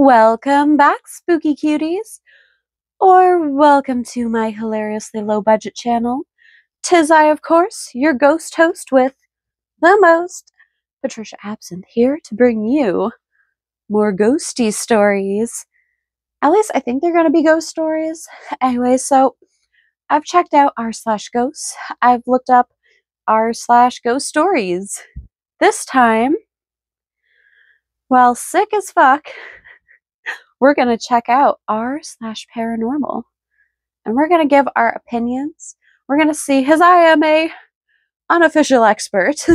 Welcome back, spooky cuties, or welcome to my hilariously low-budget channel. 'Tis I, of course, your ghost host with the most, Patricia Absinthe, here to bring you more ghosty stories. At least I think they're going to be ghost stories. Anyway, so I've checked out r/ghosts. I've looked up r/ghost stories. This time, well, sick as fuck, we're going to check out r/paranormal. And we're going to give our opinions. We're going to see, as I am a unofficial expert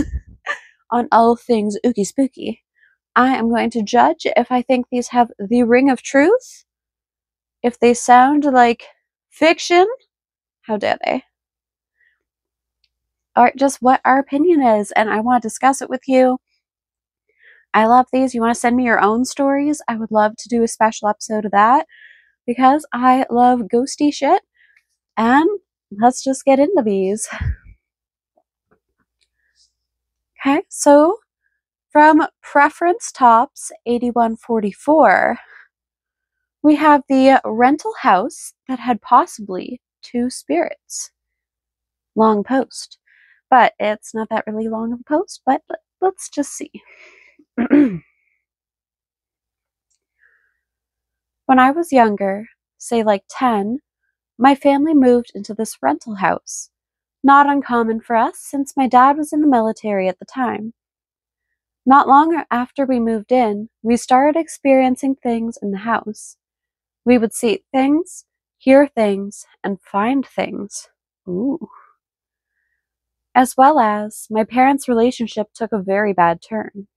on all things ooky spooky, I am going to judge if I think these have the ring of truth, if they sound like fiction, how dare they, or just what our opinion is, and I want to discuss it with you. I love these. You want to send me your own stories? I would love to do a special episode of that, because I love ghosty shit, and let's just get into these. Okay, so from Preference Tops 8144, we have the rental house that had possibly two spirits. Long post. But it's not that really long of a post, but let's just see. When I was younger, say like 10, my family moved into this rental house. Not uncommon for us since my dad was in the military at the time. Not long after we moved in, we started experiencing things in the house. We would see things, hear things, and find things. Ooh. As well as, my parents' relationship took a very bad turn.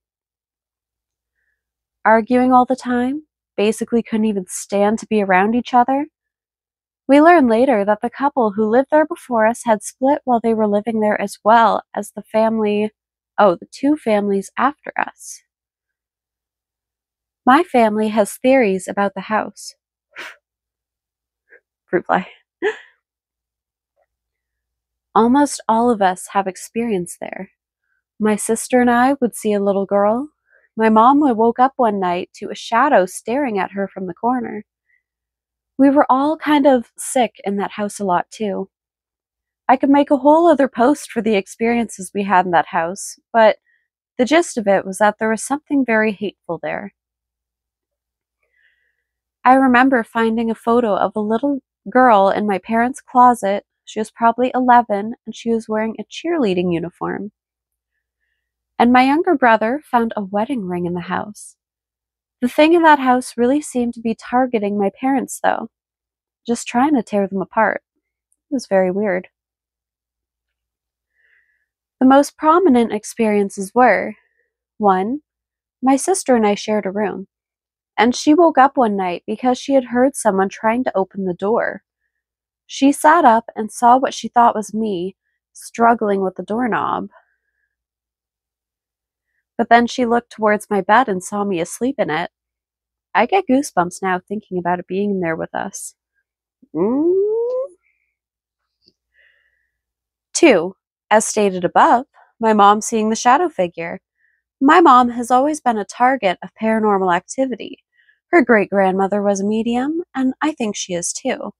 Arguing all the time, basically couldn't even stand to be around each other. We learned later that the couple who lived there before us had split while they were living there, as well as the two families after us. My family has theories about the house. Fruit fly. Almost all of us have experience there. My sister and I would see a little girl. My mom woke up one night to a shadow staring at her from the corner. We were all kind of sick in that house a lot too. I could make a whole other post for the experiences we had in that house, but the gist of it was that there was something very hateful there. I remember finding a photo of a little girl in my parents' closet. She was probably 11, and she was wearing a cheerleading uniform. And my younger brother found a wedding ring in the house. The thing in that house really seemed to be targeting my parents, though, just trying to tear them apart. It was very weird. The most prominent experiences were, 1, my sister and I shared a room, and she woke up one night because she had heard someone trying to open the door. She sat up and saw what she thought was me, struggling with the doorknob. But then she looked towards my bed and saw me asleep in it. I get goosebumps now thinking about it being in there with us. 2, as stated above, my mom seeing the shadow figure. My mom has always been a target of paranormal activity. Her great-grandmother was a medium, and I think she is too.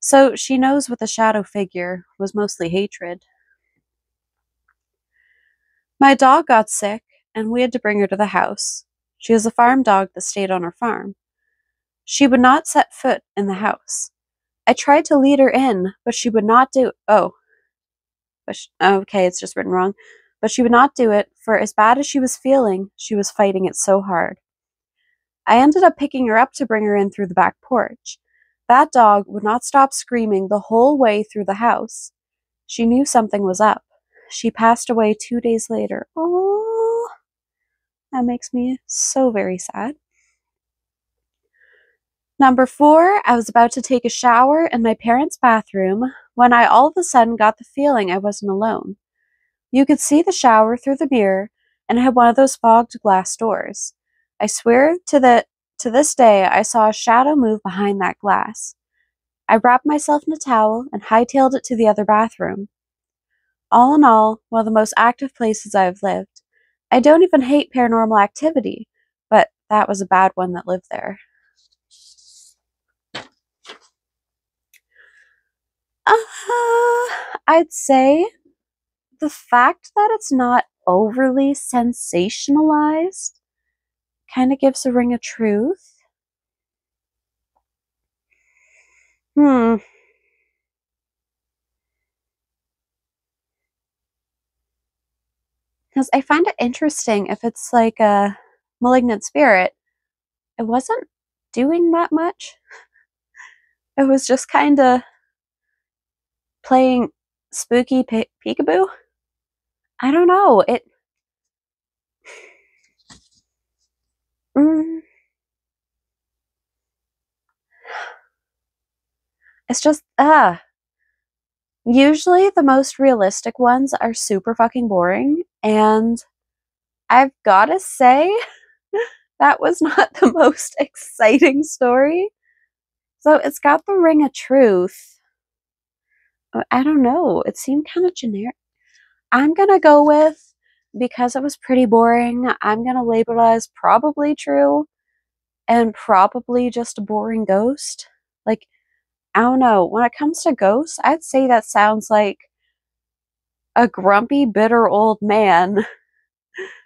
So she knows what the shadow figure was mostly hatred. My dog got sick, and we had to bring her to the house. She was a farm dog that stayed on our farm. She would not set foot in the house. I tried to lead her in, but she would not do okay, it's just written wrong. But she would not do it, for as bad as she was feeling, she was fighting it so hard. I ended up picking her up to bring her in through the back porch. That dog would not stop screaming the whole way through the house. She knew something was up. She passed away 2 days later. Oh, that makes me so very sad. Number 4, I was about to take a shower in my parents' bathroom when I all of a sudden got the feeling I wasn't alone. You could see the shower through the mirror, and it had one of those fogged glass doors. I swear to this day I saw a shadow move behind that glass. I wrapped myself in a towel and hightailed it to the other bathroom. All in all, one of the most active places I have lived. I don't even hate paranormal activity, but that was a bad one that lived there. I'd say the fact that it's not overly sensationalized kind of gives a ring of truth. Because I find it interesting if it's like a malignant spirit. It wasn't doing that much. It was just kind of playing spooky peekaboo. I don't know. Mm, it's just, usually the most realistic ones are super fucking boring, and I've gotta say, that was not the most exciting story. So it's got the ring of truth. I don't know. It seemed kind of generic. I'm gonna go with, because it was pretty boring, I'm gonna label it as probably true and probably just a boring ghost. Like, I don't know. When it comes to ghosts, I'd say that sounds like a grumpy, bitter old man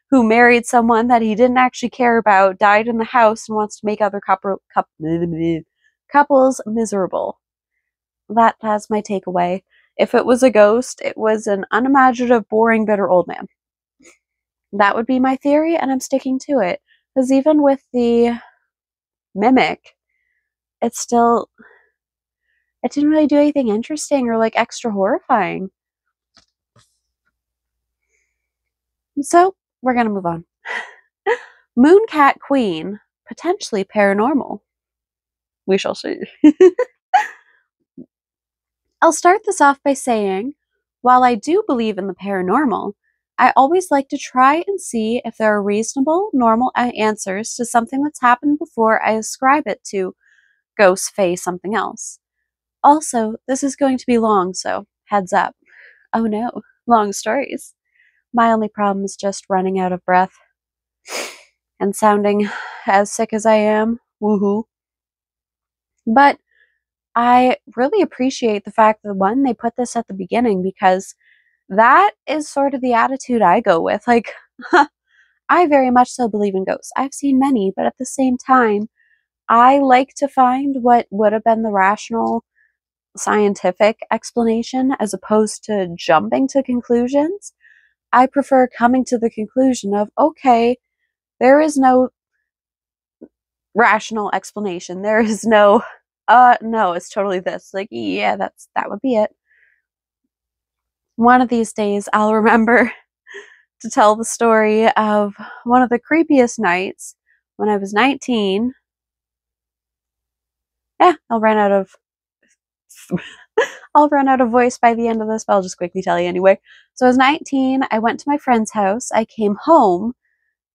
who married someone that he didn't actually care about, died in the house, and wants to make other couples miserable. That's my takeaway. If it was a ghost, it was an unimaginative, boring, bitter old man. That would be my theory, and I'm sticking to it. Because even with the mimic, it didn't really do anything interesting or like extra horrifying. So we're gonna move on. Mooncat Queen, potentially paranormal. We shall see. I'll start this off by saying, while I do believe in the paranormal, I always like to try and see if there are reasonable, normal answers to something that's happened before I ascribe it to ghost, fae, something else. Also, this is going to be long, so heads up. Oh no, long stories. My only problem is just running out of breath and sounding as sick as I am. Woohoo. But I really appreciate the fact that, one, they put this at the beginning, because that is sort of the attitude I go with. Like, I very much so believe in ghosts. I've seen many, but at the same time, I like to find what would have been the rational, scientific explanation as opposed to jumping to conclusions. I prefer coming to the conclusion of, okay, there is no rational explanation. There is no, no, it's totally this. Like, yeah, that would be it. One of these days, I'll remember to tell the story of one of the creepiest nights when I was 19. Yeah, I'll run out of voice by the end of this, but I'll just quickly tell you anyway. So I was 19, I went to my friend's house, I came home,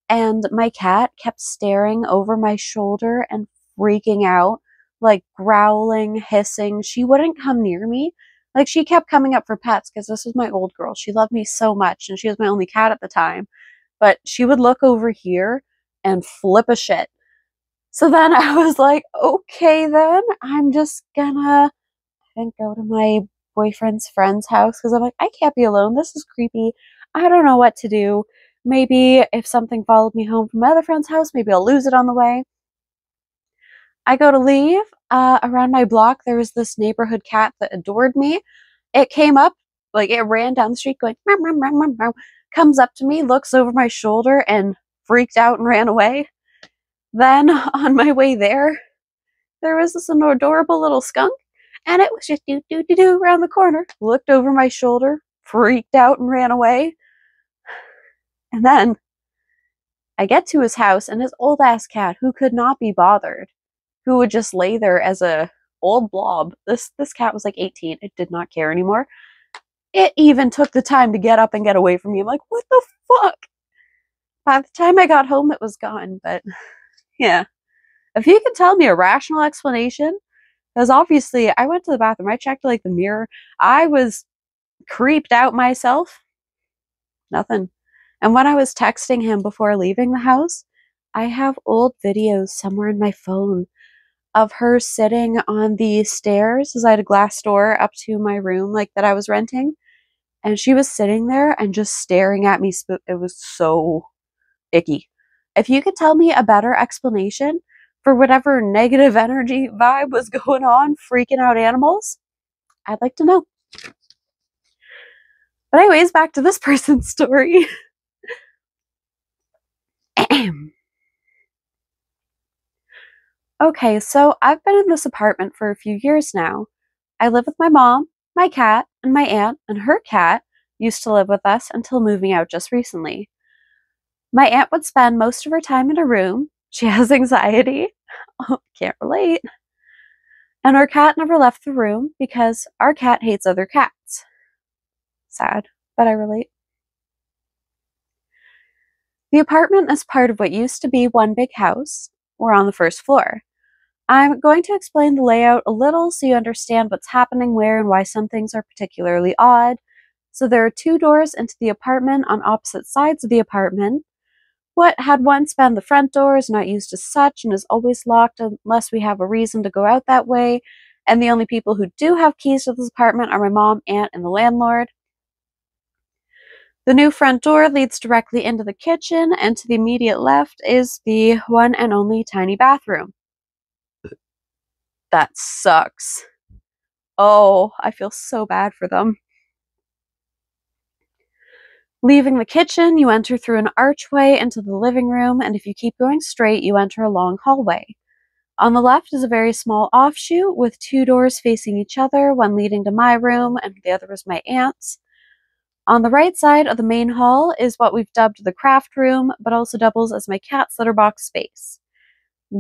and my cat kept staring over my shoulder and freaking out, like growling, hissing. She wouldn't come near me. Like, she kept coming up for pets because this was my old girl. She loved me so much, and she was my only cat at the time. But she would look over here and flip a shit. So then I was like, okay, then I'm just gonna, I think, go to my boyfriend's friend's house because I'm like, I can't be alone. This is creepy. I don't know what to do. Maybe if something followed me home from my other friend's house, maybe I'll lose it on the way. I go to leave. Around my block, there was this neighborhood cat that adored me. It came up, like, it ran down the street going, meow, meow, meow, meow, meow, comes up to me, looks over my shoulder, and freaked out and ran away. Then, on my way there was this adorable little skunk, and it was just do around the corner, looked over my shoulder, freaked out, and ran away. And then I get to his house, and his old-ass cat, who could not be bothered, who would just lay there as a old blob. This cat was like 18. It did not care anymore. It even took the time to get up and get away from me. I'm like, what the fuck? By the time I got home, it was gone. But yeah, if you could tell me a rational explanation, because obviously I went to the bathroom, I checked like the mirror, I was creeped out myself. Nothing. And when I was texting him before leaving the house, I have old videos somewhere in my phone of her sitting on the stairs, as I had a glass door up to my room, like, that I was renting, and she was sitting there and just staring at me. It was so icky. If you could tell me a better explanation for whatever negative energy vibe was going on, freaking out animals, I'd like to know. But anyways, back to this person's story. Okay, so I've been in this apartment for a few years now. I live with my mom, my cat, and my aunt, and her cat used to live with us until moving out just recently. My aunt would spend most of her time in a room. She has anxiety. Oh, can't relate. And our cat never left the room because our cat hates other cats. Sad, but I relate. The apartment is part of what used to be one big house. We're on the first floor. I'm going to explain the layout a little so you understand what's happening where and why some things are particularly odd. So there are 2 doors into the apartment on opposite sides of the apartment. What had once been the front door is not used as such and is always locked unless we have a reason to go out that way, and the only people who do have keys to this apartment are my mom, aunt, and the landlord. The new front door leads directly into the kitchen, and to the immediate left is the one and only tiny bathroom. That sucks. Oh, I feel so bad for them. Leaving the kitchen, you enter through an archway into the living room, and if you keep going straight, you enter a long hallway. On the left is a very small offshoot with 2 doors facing each other, one leading to my room and the other is my aunt's. On the right side of the main hall is what we've dubbed the craft room, but also doubles as my cat's litter box space.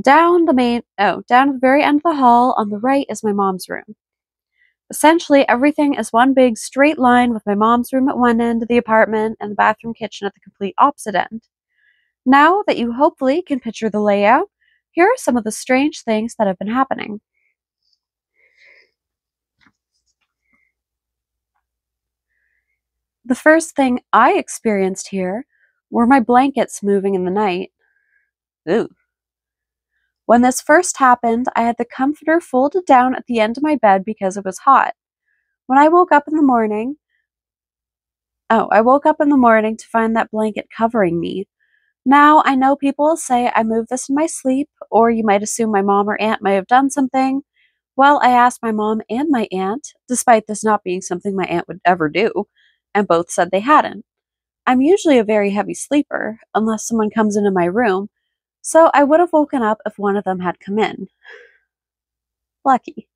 Down at the very end of the hall on the right is my mom's room. Essentially, everything is one big straight line with my mom's room at one end of the apartment and the bathroom kitchen at the complete opposite end. Now that you hopefully can picture the layout, here are some of the strange things that have been happening. The first thing I experienced here were my blankets moving in the night. Ooh. When this first happened, I had the comforter folded down at the end of my bed because it was hot. When I woke up in the morning, to find that blanket covering me. Now, I know people will say I moved this in my sleep, or you might assume my mom or aunt might have done something. Well, I asked my mom and my aunt, despite this not being something my aunt would ever do, and both said they hadn't. I'm usually a very heavy sleeper, unless someone comes into my room, so I would have woken up if one of them had come in. Lucky.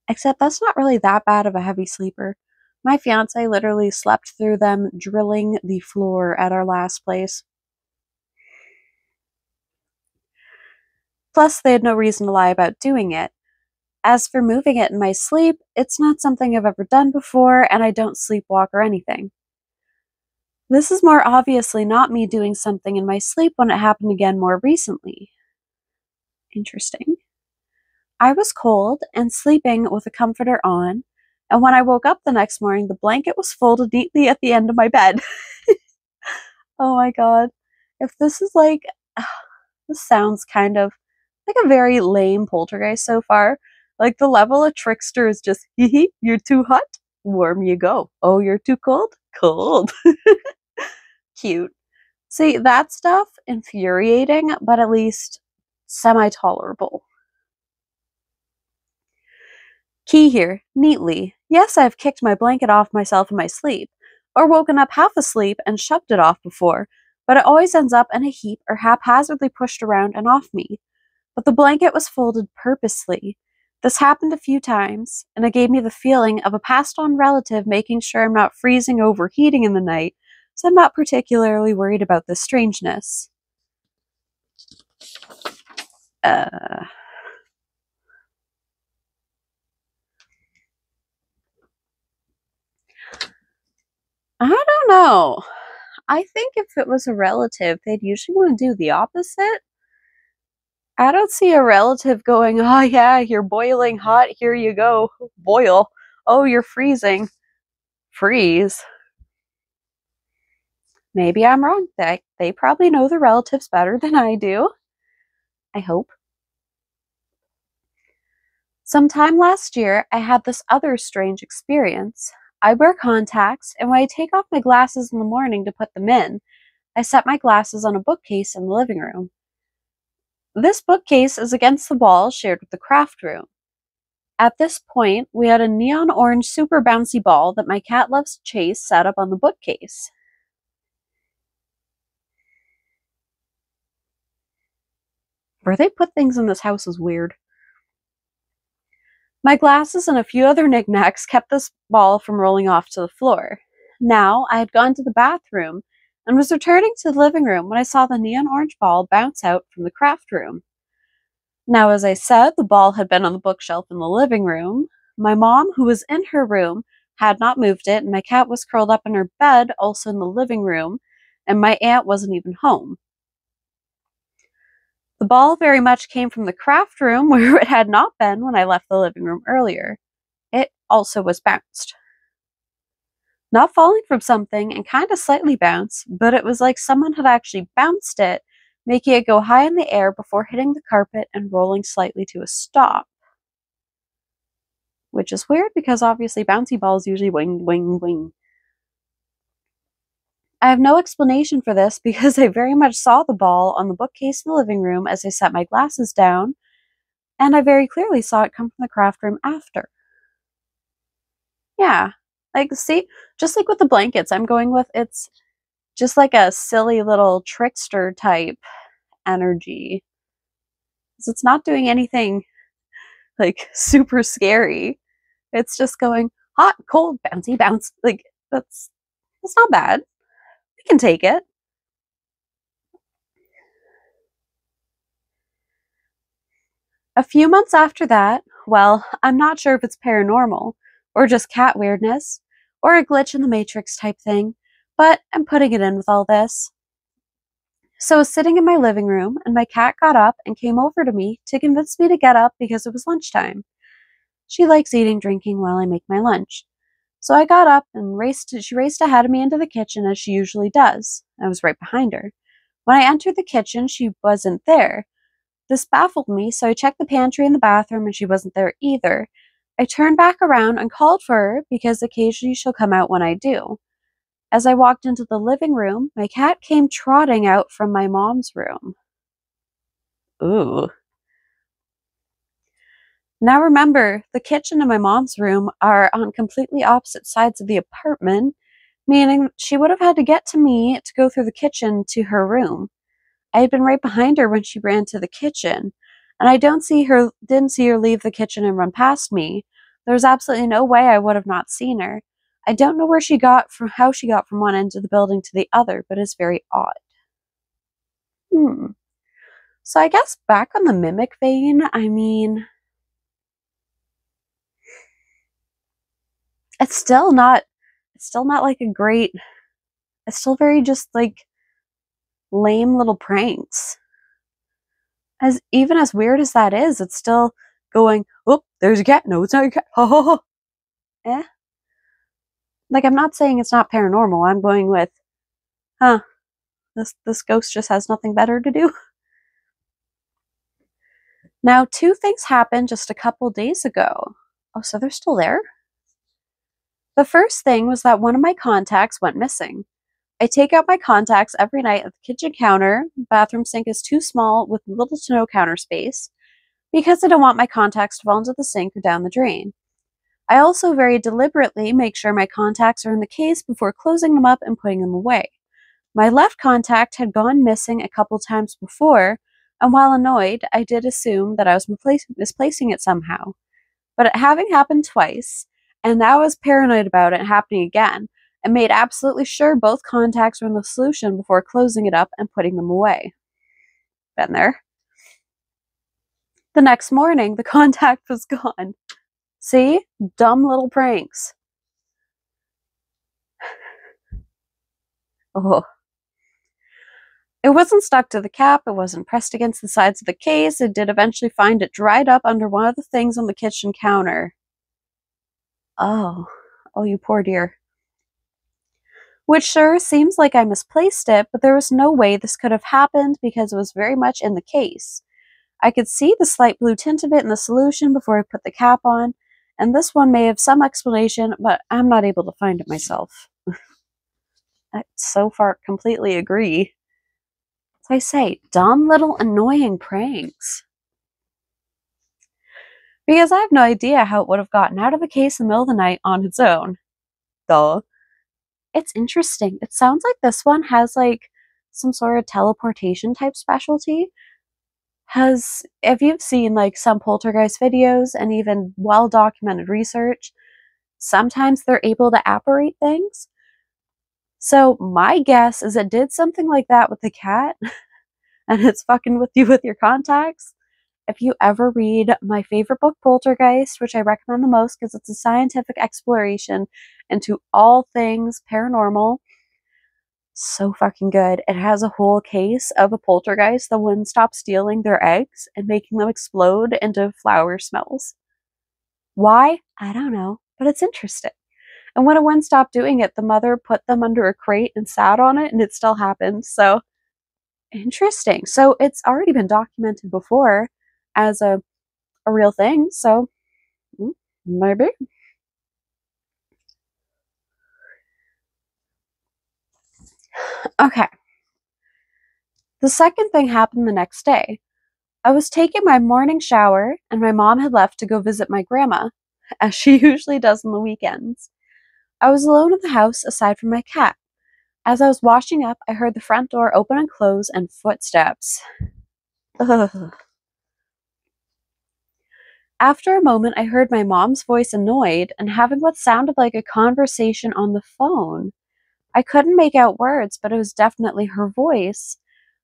Except that's not really that bad of a heavy sleeper. My fiance literally slept through them drilling the floor at our last place. Plus, they had no reason to lie about doing it. As for moving it in my sleep, it's not something I've ever done before, and I don't sleepwalk or anything. This is more obviously not me doing something in my sleep when it happened again more recently. Interesting. I was cold and sleeping with a comforter on, and when I woke up the next morning, the blanket was folded neatly at the end of my bed. Oh my god. If this is like, this sounds kind of like a very lame poltergeist so far. Like the level of trickster is just, hee hee, you're too hot, warm you go. Oh, you're too cold, cold. Cute. See, that stuff, infuriating, but at least semi-tolerable. Key here, neatly. Yes, I've kicked my blanket off myself in my sleep, or woken up half asleep and shoved it off before, but it always ends up in a heap or haphazardly pushed around and off me. But the blanket was folded purposely. This happened a few times, and it gave me the feeling of a passed-on relative making sure I'm not freezing or overheating in the night, so I'm not particularly worried about this strangeness. I don't know. I think if it was a relative, they'd usually want to do the opposite. I don't see a relative going, oh yeah, you're boiling hot, here you go, boil. Oh, you're freezing. Freeze. Maybe I'm wrong. They probably know their relatives better than I do. I hope. Sometime last year, I had this other strange experience. I wear contacts, and when I take off my glasses in the morning to put them in, I set my glasses on a bookcase in the living room. This bookcase is against the wall shared with the craft room. At this point, we had a neon orange super bouncy ball that my cat loves to chase set up on the bookcase. Where they put things in this house is weird. My glasses and a few other knickknacks kept this ball from rolling off to the floor. Now, I had gone to the bathroom and was returning to the living room when I saw the neon orange ball bounce out from the craft room. Now, as I said, the ball had been on the bookshelf in the living room. My mom, who was in her room, had not moved it, and my cat was curled up in her bed, also in the living room, and my aunt wasn't even home. The ball very much came from the craft room, where it had not been when I left the living room earlier. It also was bounced. Not falling from something and kind of slightly bounced, but it was like someone had actually bounced it, making it go high in the air before hitting the carpet and rolling slightly to a stop. Which is weird because obviously bouncy balls usually wing, wing, wing. I have no explanation for this because I very much saw the ball on the bookcase in the living room as I set my glasses down, and I very clearly saw it come from the craft room after. Yeah, like, see, just like with the blankets I'm going with, it's just like a silly little trickster type energy. It's not doing anything like super scary. It's just going hot, cold, bouncy, bounce. Like, that's not bad. We can take it. A few months after that, well, I'm not sure if it's paranormal, or just cat weirdness, or a glitch in the Matrix type thing, but I'm putting it in with all this. So I was sitting in my living room, and my cat got up and came over to me to convince me to get up because it was lunchtime. She likes eating, drinking while I make my lunch. So I got up and she raced ahead of me into the kitchen as she usually does. I was right behind her. When I entered the kitchen, she wasn't there. This baffled me, so I checked the pantry and the bathroom and she wasn't there either. I turned back around and called for her because occasionally she'll come out when I do. As I walked into the living room, my cat came trotting out from my mom's room. Ooh. Now remember, the kitchen and my mom's room are on completely opposite sides of the apartment, meaning she would have had to get to me to go through the kitchen to her room. I had been right behind her when she ran to the kitchen, and I didn't see her leave the kitchen and run past me. There was absolutely no way I would have not seen her. I don't know how she got from one end of the building to the other, but it's very odd. So I guess back on the mimic vein, I mean, it's still not like a great, it's still very just like lame little pranks. As even as weird as that is, it's still going, oh, there's a cat. No, it's not a cat. Ha ha ha. Eh? Like, I'm not saying it's not paranormal. I'm going with, huh, this ghost just has nothing better to do. Now, two things happened just a couple days ago. Oh, so they're still there? The first thing was that one of my contacts went missing. I take out my contacts every night at the kitchen counter. The bathroom sink is too small with little to no counter space because I don't want my contacts to fall into the sink or down the drain. I also very deliberately make sure my contacts are in the case before closing them up and putting them away. My left contact had gone missing a couple times before, and while annoyed, I did assume that I was misplacing it somehow. But it having happened twice, and now I was paranoid about it happening again, I made absolutely sure both contacts were in the solution before closing it up and putting them away. Been there. The next morning, the contact was gone. See? Dumb little pranks. Oh. It wasn't stuck to the cap, it wasn't pressed against the sides of the case, it did eventually find it dried up under one of the things on the kitchen counter. Oh. Oh, you poor dear. which sure seems like I misplaced it, but there was no way this could have happened because it was very much in the case. I could see the slight blue tint of it in the solution before I put the cap on, and this one may have some explanation, but I'm not able to find it myself. I so far completely agree. As I say, dumb little annoying pranks. Because I have no idea how it would have gotten out of the case in the middle of the night on its own. Duh. It's interesting. It sounds like this one has like some sort of teleportation type specialty. If you've seen like some poltergeist videos and even well documented research, sometimes they're able to apparate things. So my guess is it did something like that with the cat and it's fucking with you with your contacts. If you ever read my favorite book, Poltergeist, which I recommend the most because it's a scientific exploration into all things paranormal, so fucking good. It has a whole case of a poltergeist that wouldn't stop stealing their eggs and making them explode into flower smells. Why? I don't know, but it's interesting. And when it wouldn't stop doing it, the mother put them under a crate and sat on it, and it still happened. So, interesting. So, it's already been documented before as a real thing. So, maybe. Okay. The second thing happened the next day. I was taking my morning shower, and my mom had left to go visit my grandma, as she usually does on the weekends. I was alone in the house aside from my cat. As I was washing up, I heard the front door open and close and footsteps. Ugh. After a moment, I heard my mom's voice annoyed and having what sounded like a conversation on the phone. I couldn't make out words, but it was definitely her voice.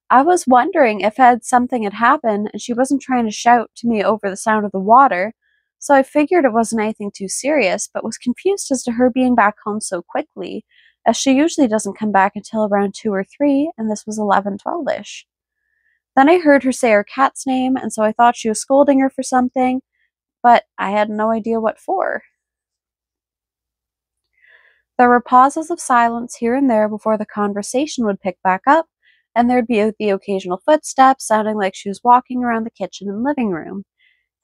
I was wondering if something had happened and she wasn't trying to shout to me over the sound of the water, so I figured it wasn't anything too serious, but was confused as to her being back home so quickly, as she usually doesn't come back until around 2 or 3, and this was 11:12-ish. Then I heard her say her cat's name, and so I thought she was scolding her for something, but I had no idea what for. There were pauses of silence here and there before the conversation would pick back up, and there'd be the occasional footsteps sounding like she was walking around the kitchen and living room.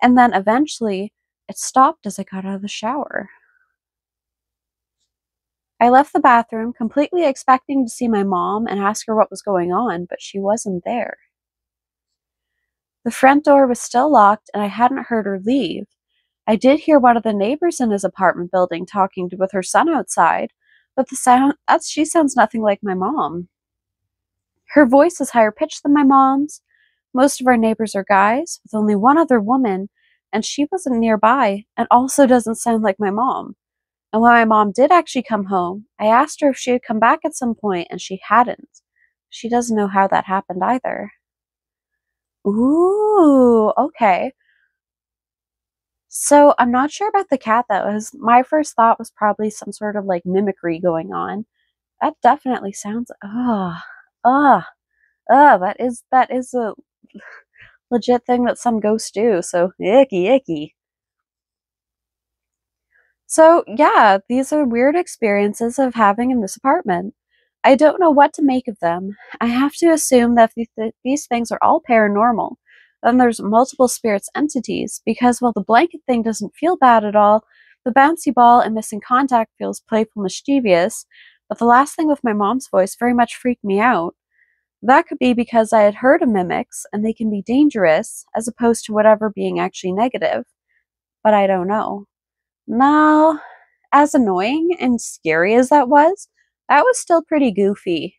And then eventually, it stopped as I got out of the shower. I left the bathroom, completely expecting to see my mom and ask her what was going on, but she wasn't there. The front door was still locked, and I hadn't heard her leave. I did hear one of the neighbors in his apartment building talking with her son outside, but she sounds nothing like my mom. Her voice is higher pitched than my mom's. Most of our neighbors are guys, with only one other woman, and she wasn't nearby, and also doesn't sound like my mom. And when my mom did actually come home, I asked her if she had come back at some point, and she hadn't. She doesn't know how that happened either. Ooh, okay. So I'm not sure about the cat though. My first thought was probably some sort of like mimicry going on. That definitely sounds that is a legit thing that some ghosts do. So icky. So yeah, these are weird experiences of having in this apartment. I don't know what to make of them. I have to assume that these things are all paranormal. Then there's multiple spirits entities, because while the blanket thing doesn't feel bad at all, the bouncy ball and missing contact feels playful mischievous, but the last thing with my mom's voice very much freaked me out. That could be because I had heard of mimics, and they can be dangerous, as opposed to whatever being actually negative. But I don't know. Now, as annoying and scary as that was still pretty goofy.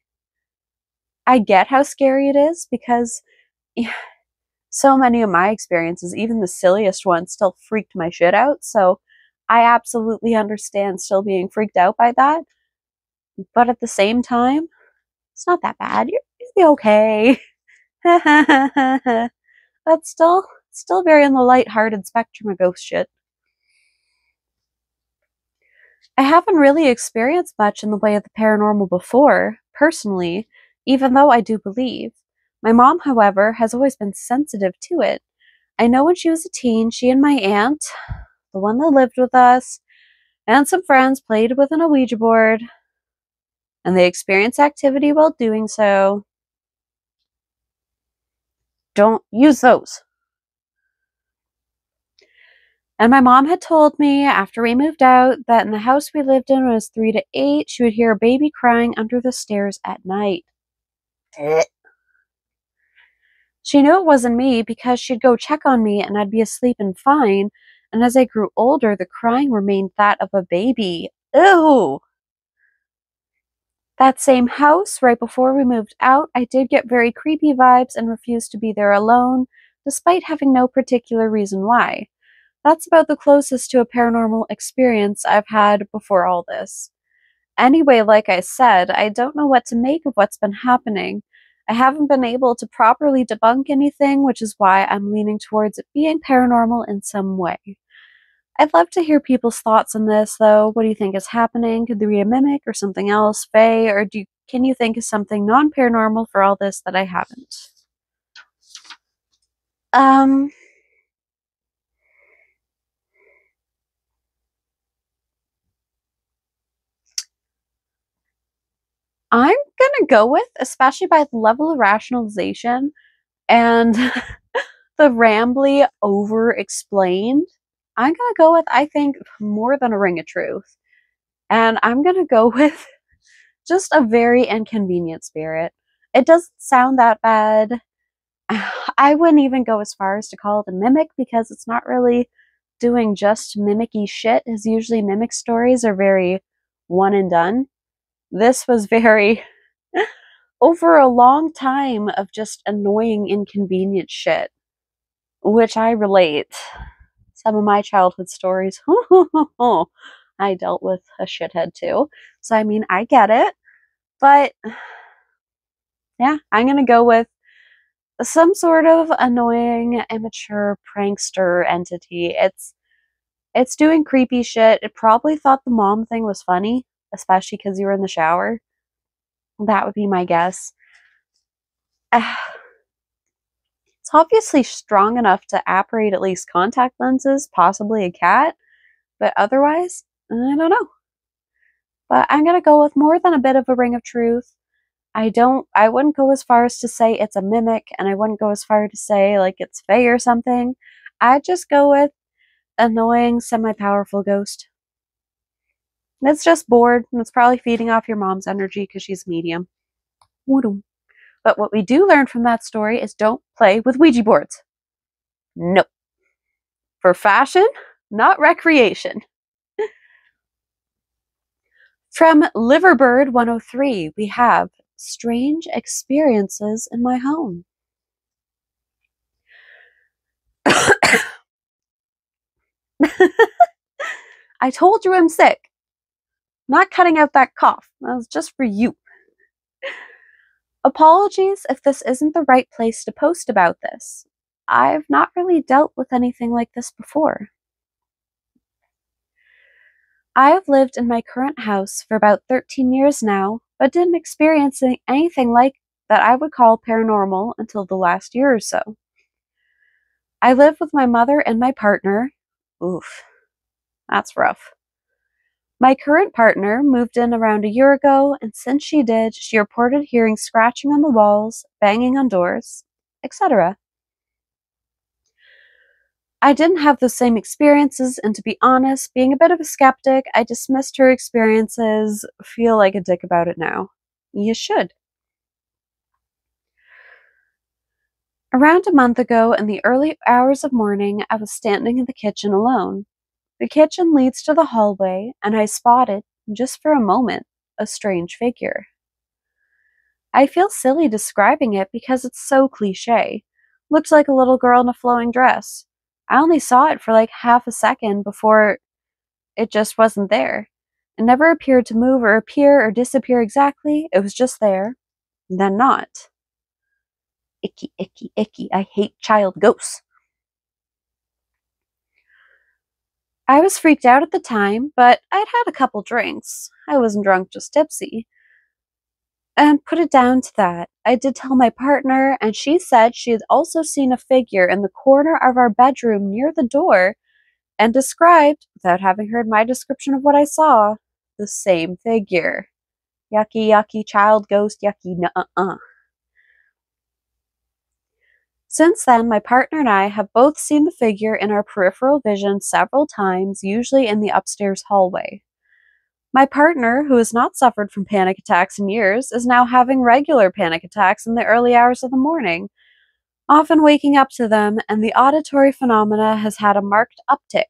I get how scary it is because so many of my experiences, even the silliest ones, still freaked my shit out. So I absolutely understand still being freaked out by that. But at the same time, it's not that bad. You'll be okay. That's still very on the light-hearted spectrum of ghost shit. I haven't really experienced much in the way of the paranormal before, personally, even though I do believe. My mom, however, has always been sensitive to it. I know when she was a teen, she and my aunt, the one that lived with us, and some friends played with an Ouija board. and they experience activity while doing so, don't use those. And my mom had told me after we moved out that in the house we lived in when I was 3 to 8, she would hear a baby crying under the stairs at night. She knew it wasn't me because she'd go check on me and I'd be asleep and fine. And as I grew older, the crying remained that of a baby. Ew! That same house, right before we moved out, I did get very creepy vibes and refused to be there alone, despite having no particular reason why. That's about the closest to a paranormal experience I've had before all this. Anyway, like I said, I don't know what to make of what's been happening. I haven't been able to properly debunk anything, which is why I'm leaning towards it being paranormal in some way. I'd love to hear people's thoughts on this, though. What do you think is happening? Could there be a mimic or something else, fae, or can you think of something non-paranormal for all this that I haven't? I'm gonna go with, especially by the level of rationalization and the rambly over-explained, I'm gonna go with, I think, more than a ring of truth. And I'm gonna go with just a very inconvenient spirit. It doesn't sound that bad. I wouldn't even go as far as to call it a mimic because it's not really doing just mimicky shit, as usually mimic stories are very one and done. This was very over a long time of just annoying, inconvenient shit, which I relate. Some of my childhood stories, I dealt with a shithead too. So, I mean, I get it. But, yeah, I'm going to go with some sort of annoying, immature prankster entity. It's doing creepy shit. It probably thought the mom thing was funny, especially because you were in the shower. That would be my guess. It's obviously strong enough to apparate at least contact lenses, possibly a cat, but otherwise, I don't know. But I'm gonna go with more than a bit of a ring of truth. I wouldn't go as far as to say it's a mimic, and I wouldn't go as far to say like it's fae or something. I'd just go with annoying, semi-powerful ghost. It's just bored, and it's probably feeding off your mom's energy because she's medium. But what we do learn from that story is don't play with Ouija boards. Nope. For fashion, not recreation. From Liverbird 103, we have strange experiences in my home. I told you I'm sick. Not cutting out that cough. That was just for you. Apologies if this isn't the right place to post about this. I've not really dealt with anything like this before. I have lived in my current house for about 13 years now, but didn't experience anything like that I would call paranormal until the last year or so. I live with my mother and my partner. Oof, that's rough. My current partner moved in around a year ago, and since she did, she reported hearing scratching on the walls, banging on doors, etc. I didn't have the same experiences, and to be honest, being a bit of a skeptic, I dismissed her experiences, feel like a dick about it now. You should. Around a month ago, in the early hours of morning, I was standing in the kitchen alone. The kitchen leads to the hallway, and I spotted, just for a moment, a strange figure. I feel silly describing it because it's so cliche. Looked like a little girl in a flowing dress. I only saw it for like half a second before it just wasn't there. It never appeared to move or appear or disappear exactly. It was just there, then not. Icky, icky, icky. I hate child ghosts. I was freaked out at the time, but I'd had a couple drinks. I wasn't drunk, just tipsy. And put it down to that. I did tell my partner, and she said she had also seen a figure in the corner of our bedroom near the door and described, without having heard my description of what I saw, the same figure. Yucky, yucky, child ghost, yucky, nuh-uh. Since then, my partner and I have both seen the figure in our peripheral vision several times, usually in the upstairs hallway. My partner, who has not suffered from panic attacks in years, is now having regular panic attacks in the early hours of the morning, often waking up to them, and the auditory phenomena has had a marked uptick.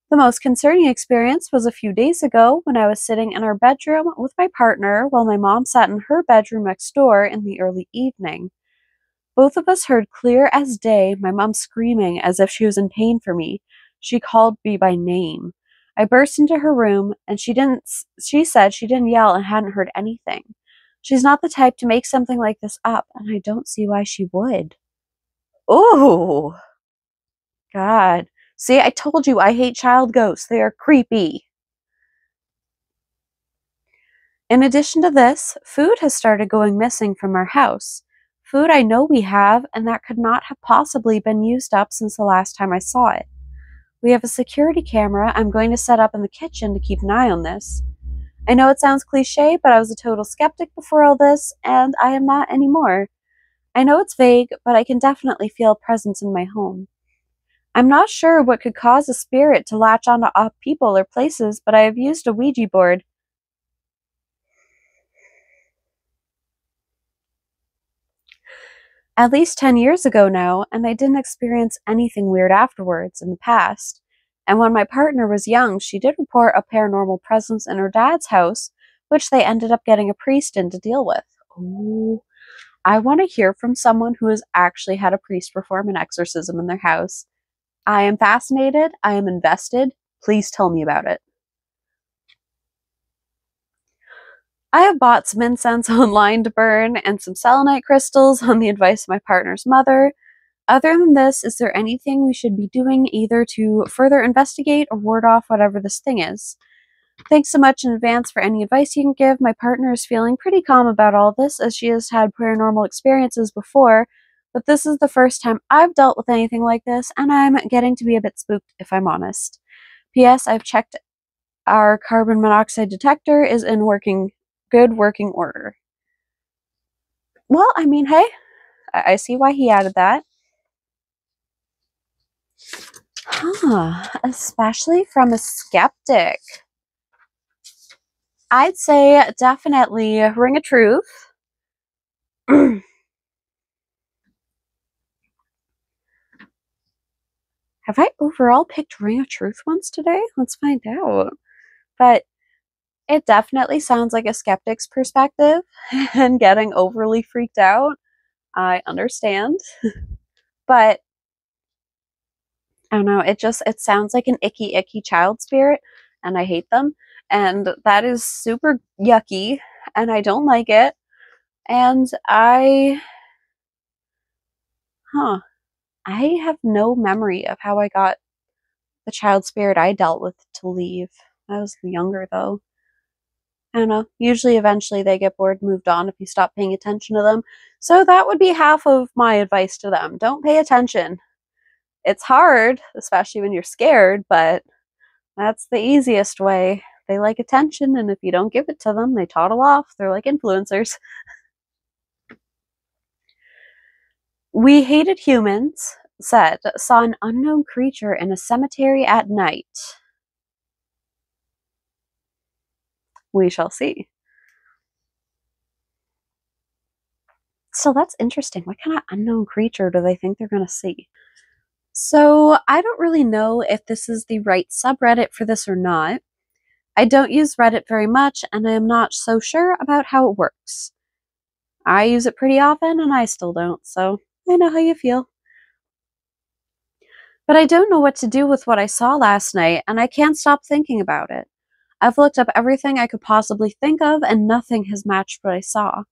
The most concerning experience was a few days ago when I was sitting in our bedroom with my partner while my mom sat in her bedroom next door in the early evening. Both of us heard clear as day my mom screaming as if she was in pain for me. She called me by name. I burst into her room and she said she didn't yell and hadn't heard anything. She's not the type to make something like this up, and I don't see why she would. Oh, God. See, I told you I hate child ghosts. They are creepy. In addition to this, food has started going missing from our house. Food I know we have, and that could not have possibly been used up since the last time I saw it. We have a security camera I'm going to set up in the kitchen to keep an eye on this. I know it sounds cliche, but I was a total skeptic before all this, and I am not anymore. I know it's vague, but I can definitely feel a presence in my home. I'm not sure what could cause a spirit to latch onto people or places, but I have used a Ouija board. At least 10 years ago now, and I didn't experience anything weird afterwards in the past. And when my partner was young, she did report a paranormal presence in her dad's house, which they ended up getting a priest in to deal with. Ooh, I want to hear from someone who has actually had a priest perform an exorcism in their house. I am fascinated. I am invested. Please tell me about it. I have bought some incense online to burn and some selenite crystals on the advice of my partner's mother. Other than this, is there anything we should be doing either to further investigate or ward off whatever this thing is? Thanks so much in advance for any advice you can give. My partner is feeling pretty calm about all this as she has had paranormal experiences before, but this is the first time I've dealt with anything like this, and I'm getting to be a bit spooked if I'm honest. P.S. I've checked our carbon monoxide detector is in good working order. Well, I mean, hey, I see why he added that. Especially from a skeptic. I'd say definitely Ring of Truth. Have I overall picked Ring of Truth once today? Let's find out. But it definitely sounds like a skeptic's perspective, and getting overly freaked out. I understand. But I don't know, it sounds like an icky child spirit, and I hate them. And that is super yucky, and I don't like it. And I have no memory of how I got the child spirit I dealt with to leave. I was younger though. I don't know. Usually eventually they get bored, moved on if you stop paying attention to them. So that would be half of my advice to them. Don't pay attention. It's hard, especially when you're scared, but that's the easiest way. They like attention, and if you don't give it to them, they toddle off. They're like influencers. We hated humans, said, saw an unknown creature in a cemetery at night. We shall see. So that's interesting. What kind of unknown creature do they think they're going to see? So I don't really know if this is the right subreddit for this or not. I don't use Reddit very much, and I am not so sure about how it works. I use it pretty often, and I still don't, so I know how you feel. But I don't know what to do with what I saw last night, and I can't stop thinking about it. I've looked up everything I could possibly think of, and nothing has matched what I saw.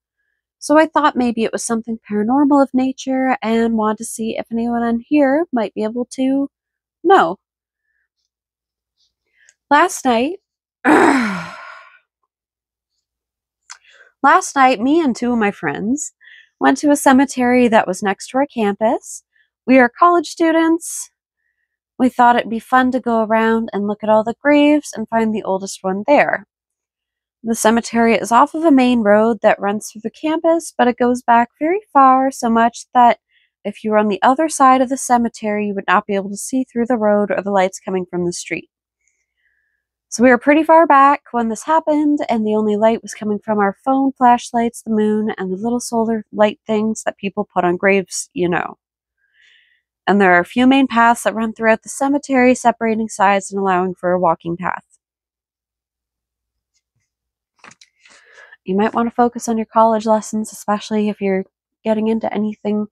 So I thought maybe it was something paranormal of nature and wanted to see if anyone in here might be able to know. Last night, me and two of my friends went to a cemetery that was next to our campus. We are college students. We thought it'd be fun to go around and look at all the graves and find the oldest one there. The cemetery is off of a main road that runs through the campus, but it goes back very far, so much that if you were on the other side of the cemetery, you would not be able to see through the road or the lights coming from the street. So we were pretty far back when this happened, and the only light was coming from our phone flashlights, the moon, and the little solar light things that people put on graves, you know. And there are a few main paths that run throughout the cemetery, separating sides and allowing for a walking path. You might want to focus on your college lessons, especially if you're getting into anything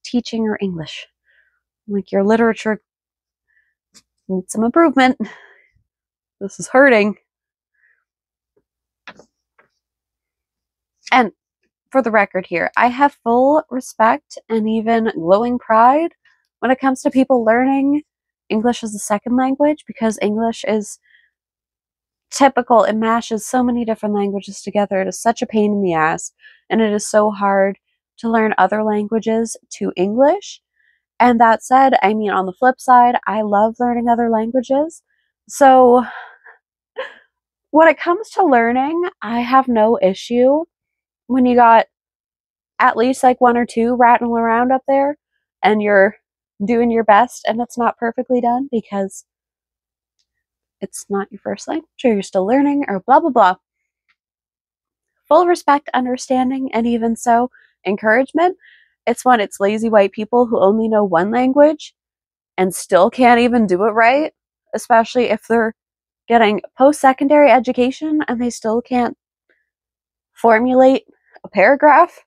teaching or English. Like your literature needs some improvement. This is hurting. And for the record here, I have full respect and even glowing pride when it comes to people learning English as a second language, because English is typical. It mashes so many different languages together. It is such a pain in the ass, and it is so hard to learn other languages to English. And that said, I mean, on the flip side, I love learning other languages. So when it comes to learning, I have no issue when you got at least like one or two rattling around up there and you're doing your best and it's not perfectly done because it's not your first language or you're still learning or blah, blah, blah. Full respect, understanding, and even so, encouragement. It's when it's lazy white people who only know one language and still can't even do it right, especially if they're getting post-secondary education and they still can't formulate a paragraph.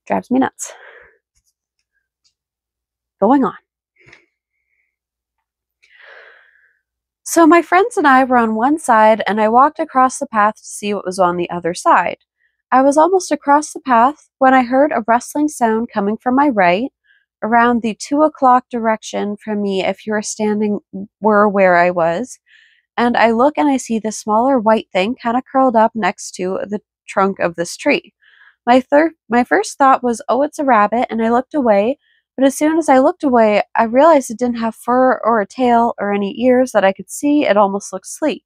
Drives me nuts. Going on. So my friends and I were on one side, and I walked across the path to see what was on the other side. I was almost across the path when I heard a rustling sound coming from my right, around the 2 o'clock direction from me if you were where I was. And I look and I see this smaller white thing kind of curled up next to the trunk of this tree. My first thought was, oh, it's a rabbit, and I looked away, but as soon as I looked away, I realized it didn't have fur or a tail or any ears that I could see. It almost looked sleek.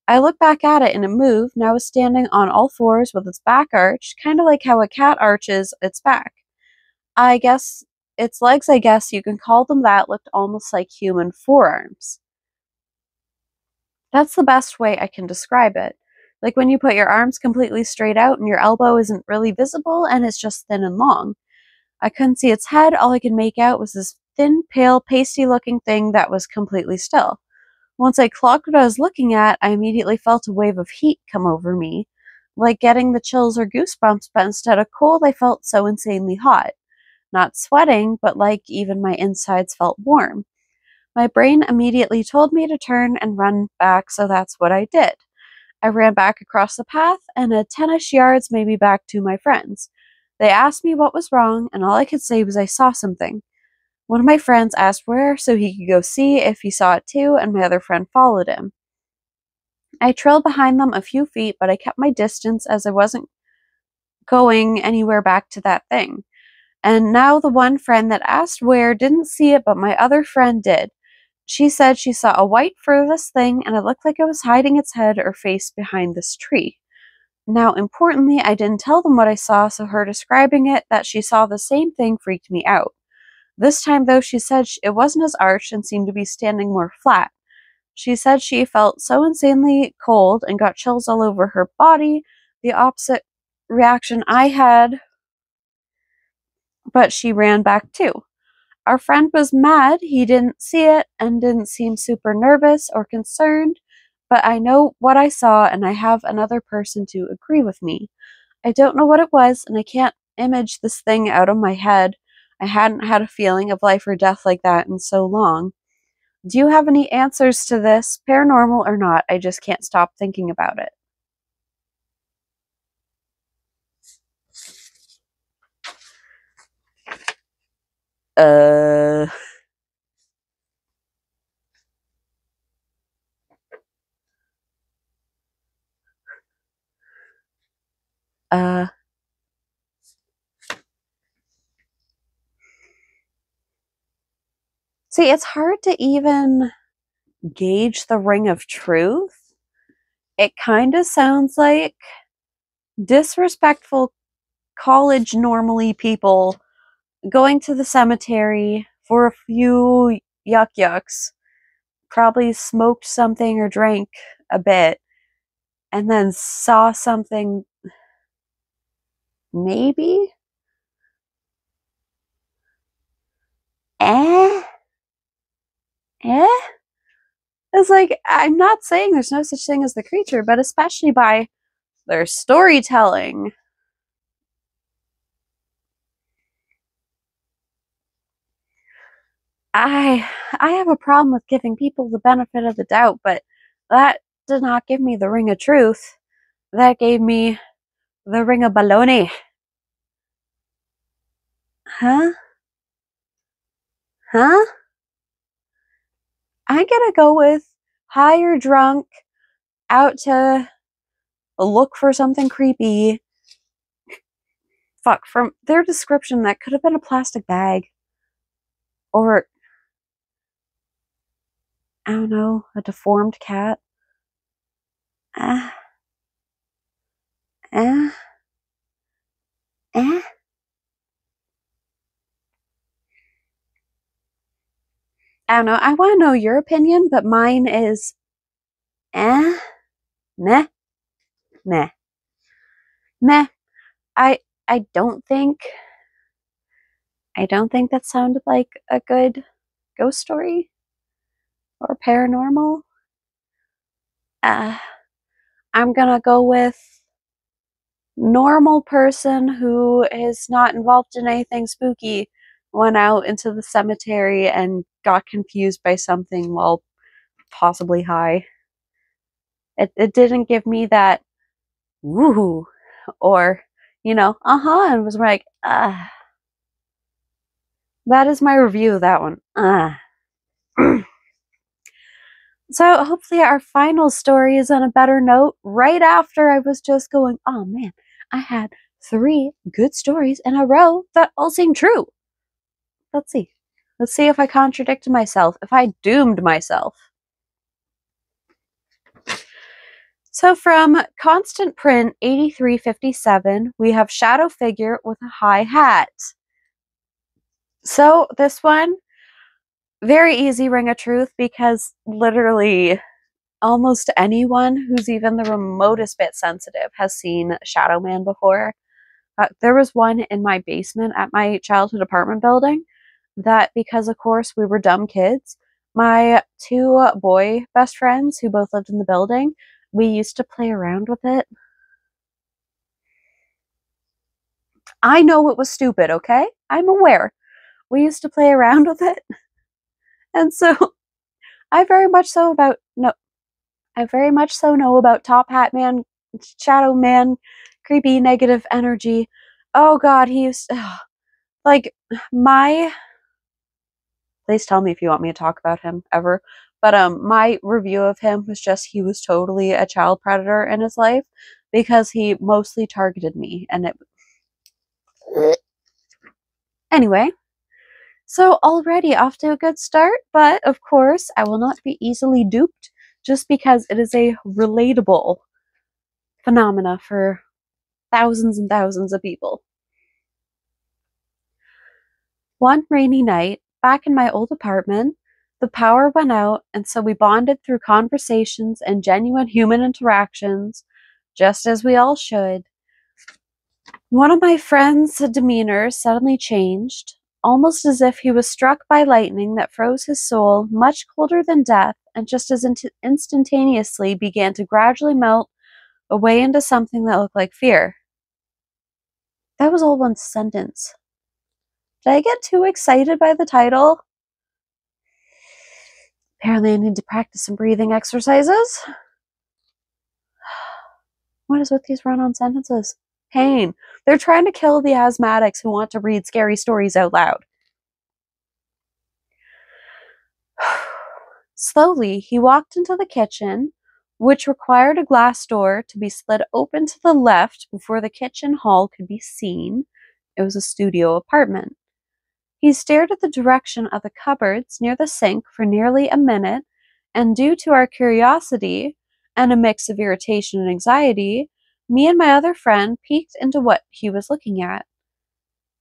I looked back at it and it moved, and I was standing on all fours with its back arched, kind of like how a cat arches its back. I guess its legs, I guess you can call them that, looked almost like human forearms. That's the best way I can describe it. Like when you put your arms completely straight out and your elbow isn't really visible and it's just thin and long. I couldn't see its head. All I could make out was this thin, pale, pasty-looking thing that was completely still. Once I clocked what I was looking at, I immediately felt a wave of heat come over me, like getting the chills or goosebumps, but instead of cold, I felt so insanely hot. Not sweating, but like even my insides felt warm. My brain immediately told me to turn and run back, so that's what I did. I ran back across the path, and a 10-ish yards made me back to my friends. They asked me what was wrong, and all I could say was I saw something. One of my friends asked where so he could go see if he saw it too, and my other friend followed him. I trailed behind them a few feet, but I kept my distance as I wasn't going anywhere back to that thing. And now the one friend that asked where didn't see it, but my other friend did. She said she saw a white furthest thing, and it looked like it was hiding its head or face behind this tree. Now, importantly, I didn't tell them what I saw, so her describing it that she saw the same thing freaked me out. This time, though, she said it wasn't as arched and seemed to be standing more flat. She said she felt so insanely cold and got chills all over her body, the opposite reaction I had, but she ran back too. Our friend was mad he didn't see it and didn't seem super nervous or concerned, but I know what I saw and I have another person to agree with me. I don't know what it was and I can't image this thing out of my head. I hadn't had a feeling of life or death like that in so long. Do you have any answers to this, paranormal or not? I just can't stop thinking about it. Uh... Uh... See, it's hard to even gauge the ring of truth It kind of sounds like disrespectful college normally people going to the cemetery for a few yucks, probably smoked something or drank a bit, and then saw something, maybe? Eh? Eh? It's like, I'm not saying there's no such thing as the creature, but especially by their storytelling. I have a problem with giving people the benefit of the doubt, but that did not give me the ring of truth. That gave me the ring of baloney. Huh? Huh? I'm gonna go with high or drunk, out to look for something creepy. Fuck, from their description, that could have been a plastic bag. Or, I don't know, a deformed cat. Ah, eh, eh. I don't know. I want to know your opinion, but mine is eh, meh, meh, meh. I I don't think I don't think that sounded like a good ghost story or paranormal. Uh, I'm gonna go with normal person who is not involved in anything spooky went out into the cemetery and got confused by something while possibly high. It didn't give me that woohoo or, and was like, ah. That is my review of that one. So hopefully our final story is on a better note. Right after I was just going, oh man, I had 3 good stories in a row that all seem true. Let's see. Let's see if I contradicted myself, if I doomed myself. So from Constant Print 8357, we have Shadow Figure with a High Hat. So this one, very easy ring of truth because literally almost anyone who's even the remotest bit sensitive has seen Shadow Man before. There was one in my basement at my childhood apartment building that, because of course we were dumb kids, my 2 boy best friends who both lived in the building, we used to play around with it. I know it was stupid, okay? I'm aware. We used to play around with it. And so I very much so know about Top Hat Man, Shadow Man, creepy negative energy. Oh god, he used like my please tell me if you want me to talk about him ever. But my review of him was just he was totally a child predator in his life because he mostly targeted me and it anyway. So already off to a good start, but of course I will not be easily duped just because it is a relatable phenomena for thousands and thousands of people. One rainy night, back in my old apartment, the power went out, and so we bonded through conversations and genuine human interactions, just as we all should. One of my friend's demeanor suddenly changed, almost as if he was struck by lightning that froze his soul much colder than death, and just as instantaneously began to gradually melt away into something that looked like fear. That was all one sentence. Did I get too excited by the title? Apparently I need to practice some breathing exercises. What is with these run-on sentences? Pain. They're trying to kill the asthmatics who want to read scary stories out loud. Slowly, he walked into the kitchen, which required a glass door to be slid open to the left before the kitchen hall could be seen. It was a studio apartment. He stared at the direction of the cupboards near the sink for nearly a minute, and due to our curiosity, and a mix of irritation and anxiety, me and my other friend peeked into what he was looking at.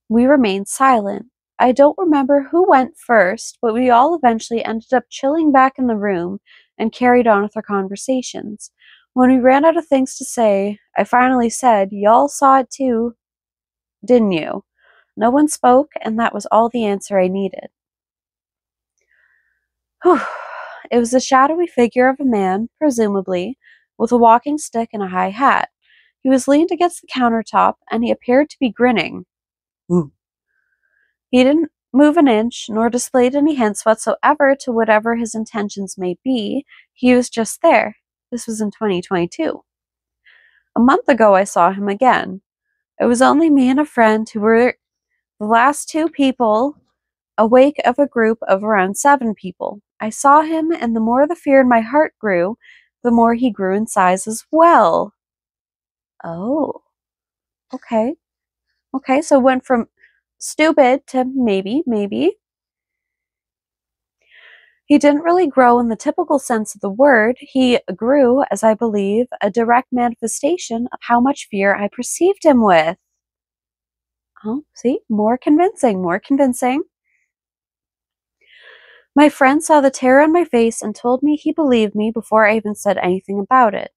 We remained silent. I don't remember who went first, but we all eventually ended up chilling back in the room and carried on with our conversations. When we ran out of things to say, I finally said, "Y'all saw it too, didn't you?" No one spoke, and that was all the answer I needed. Whew. It was the shadowy figure of a man, presumably, with a walking stick and a high hat. He was leaned against the countertop, and he appeared to be grinning. Ooh. He didn't move an inch, nor displayed any hints whatsoever to whatever his intentions may be. He was just there. This was in 2022. A month ago, I saw him again. It was only me and a friend who were the last two people awake of a group of around 7 people. I saw him, and the more the fear in my heart grew, the more he grew in size as well. Oh, okay. Okay, so went from stupid to maybe. He didn't really grow in the typical sense of the word. He grew, as I believe, a direct manifestation of how much fear I perceived him with. Oh, see? More convincing. My friend saw the terror on my face and told me he believed me before I even said anything about it.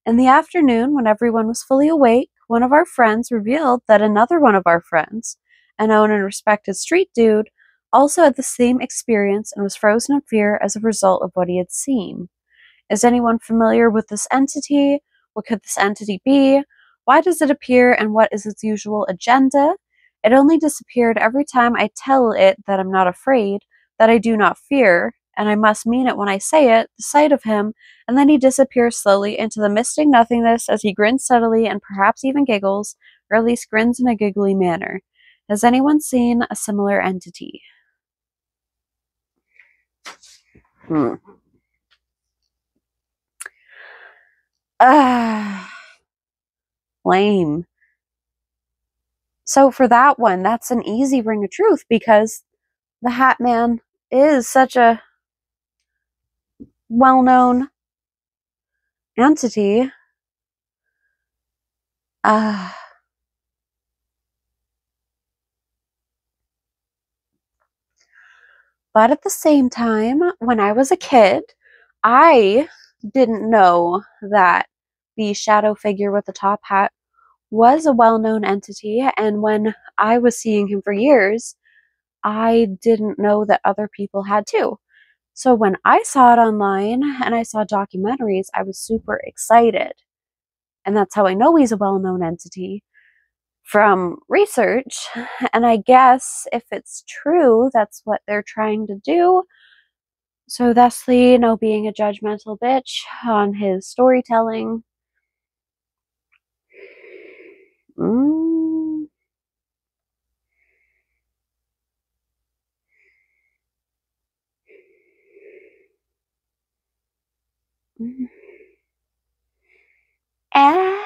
In the afternoon, when everyone was fully awake, one of our friends revealed that another one of our friends, a known and respected street dude, also had the same experience and was frozen in fear as a result of what he had seen. Is anyone familiar with this entity? What could this entity be? Why does it appear, and what is its usual agenda? It only disappeared every time I tell it that I'm not afraid, that I do not fear, and I must mean it when I say it, the sight of him, and then he disappears slowly into the misting nothingness as he grins subtly and perhaps even giggles, or at least grins in a giggly manner. Has anyone seen a similar entity? Lame. So for that one, that's an easy ring of truth because the Hat Man is such a well-known entity. Uh, but at the same time, when I was a kid, I didn't know that the shadow figure with the top hat was a well-known entity, and when I was seeing him for years, I didn't know that other people had too. So when I saw it online and I saw documentaries, I was super excited. And that's how I know he's a well-known entity, from research. And I guess if it's true, that's what they're trying to do. So thusly, being a judgmental bitch on his storytelling. Mm. Mm. Eh.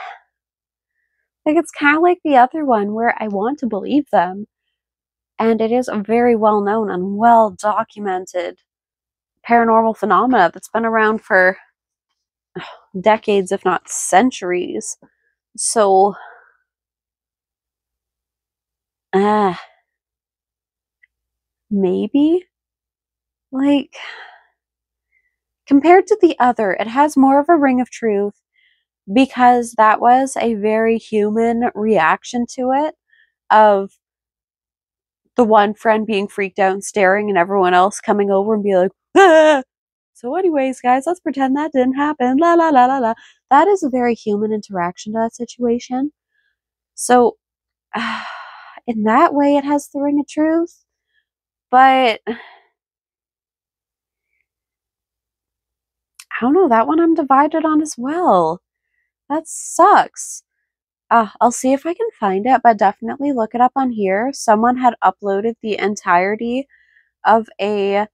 Like, it's kind of like the other one where I want to believe them. And it is a very well known and well documented paranormal phenomena that's been around for decades, if not centuries. So, maybe? Like, compared to the other, it has more of a ring of truth because that was a very human reaction to it, of the one friend being freaked out and staring and everyone else coming over and be like, ah! So anyways, guys, let's pretend that didn't happen. La la la la la. That is a very human interaction to that situation. So, in that way, it has the ring of truth. But I don't know, that one I'm divided on as well. That sucks. I'll see if I can find it, but definitely look it up on here. Someone had uploaded the entirety of a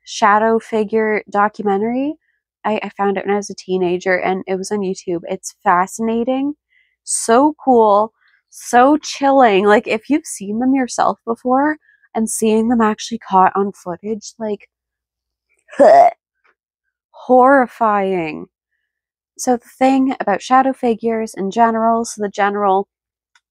shadow figure documentary. I found it when I was a teenager and it was on YouTube. It's fascinating, so cool, so chilling. Like, if you've seen them yourself before and seeing them actually caught on footage, like, horrifying. So the thing about shadow figures in general, so the general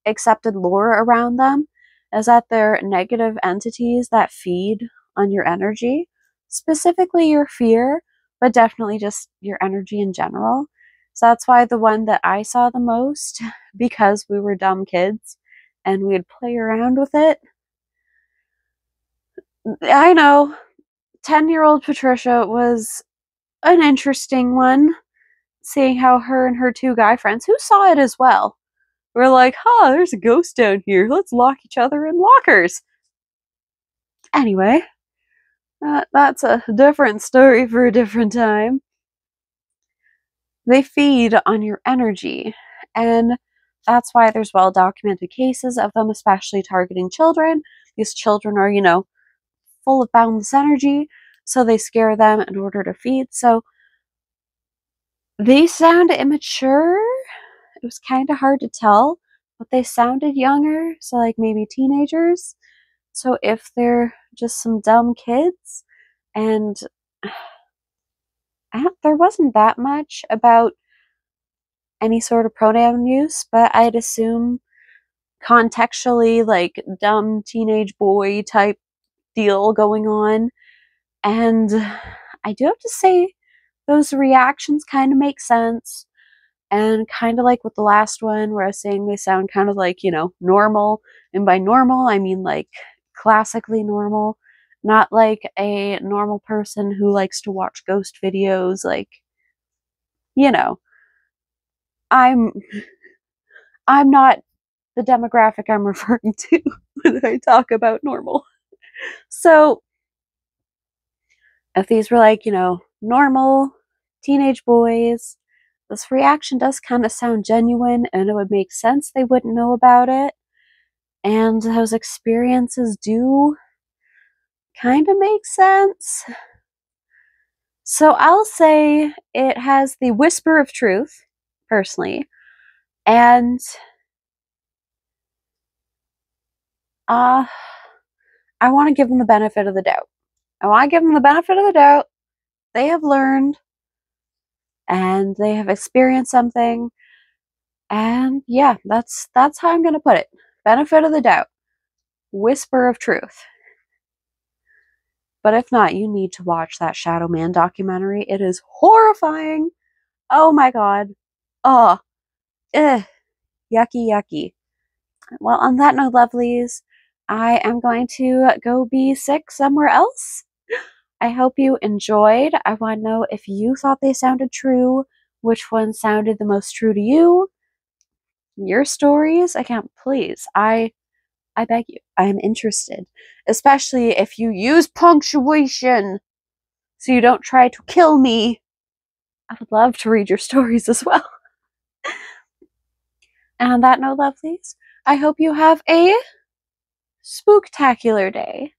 accepted lore around them, is that they're negative entities that feed on your energy, specifically your fear, but definitely just your energy in general. So that's why the one that I saw the most, because we were dumb kids and we'd play around with it. I know, 10-year-old Patricia was an interesting one, seeing how her and her two guy friends, who saw it as well, were like, huh, there's a ghost down here. Let's lock each other in lockers. Anyway, that's a different story for a different time. They feed on your energy, and that's why there's well documented cases of them, especially targeting children. These children are, full of boundless energy, so they scare them in order to feed. So they sound immature. It was kind of hard to tell, but they sounded younger, so like maybe teenagers. So if they're just some dumb kids, and there wasn't that much about any sort of pronoun use, but I'd assume contextually, like dumb teenage boy type deal going on. And I do have to say, those reactions kind of make sense. And kind of like with the last one, where I was saying they sound kind of like, normal. And by normal, I mean like classically normal, not like a normal person who likes to watch ghost videos. Like, you know, I'm I'm not the demographic I'm referring to when I talk about normal. So if these were like, normal teenage boys, this reaction does kind of sound genuine, and it would make sense they wouldn't know about it. And those experiences do kind of make sense. So I'll say it has the whisper of truth, personally, and I want to give them the benefit of the doubt. I want to give them the benefit of the doubt. They have learned and they have experienced something, and yeah, that's how I'm going to put it. Benefit of the doubt. Whisper of truth. But if not, you need to watch that Shadow Man documentary. It is horrifying. Oh my god. Oh, ugh. Yucky, yucky. Well, on that note, lovelies, I am going to go be sick somewhere else. I hope you enjoyed. I want to know if you thought they sounded true, which one sounded the most true to you. Your stories, again, please. I beg you. I am interested, especially if you use punctuation so you don't try to kill me. I would love to read your stories as well. And on that note, lovelies, I hope you have a spooktacular day.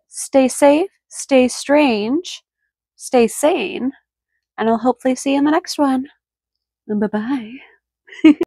Stay safe, stay strange, stay sane, and I'll hopefully see you in the next one. Bye-bye.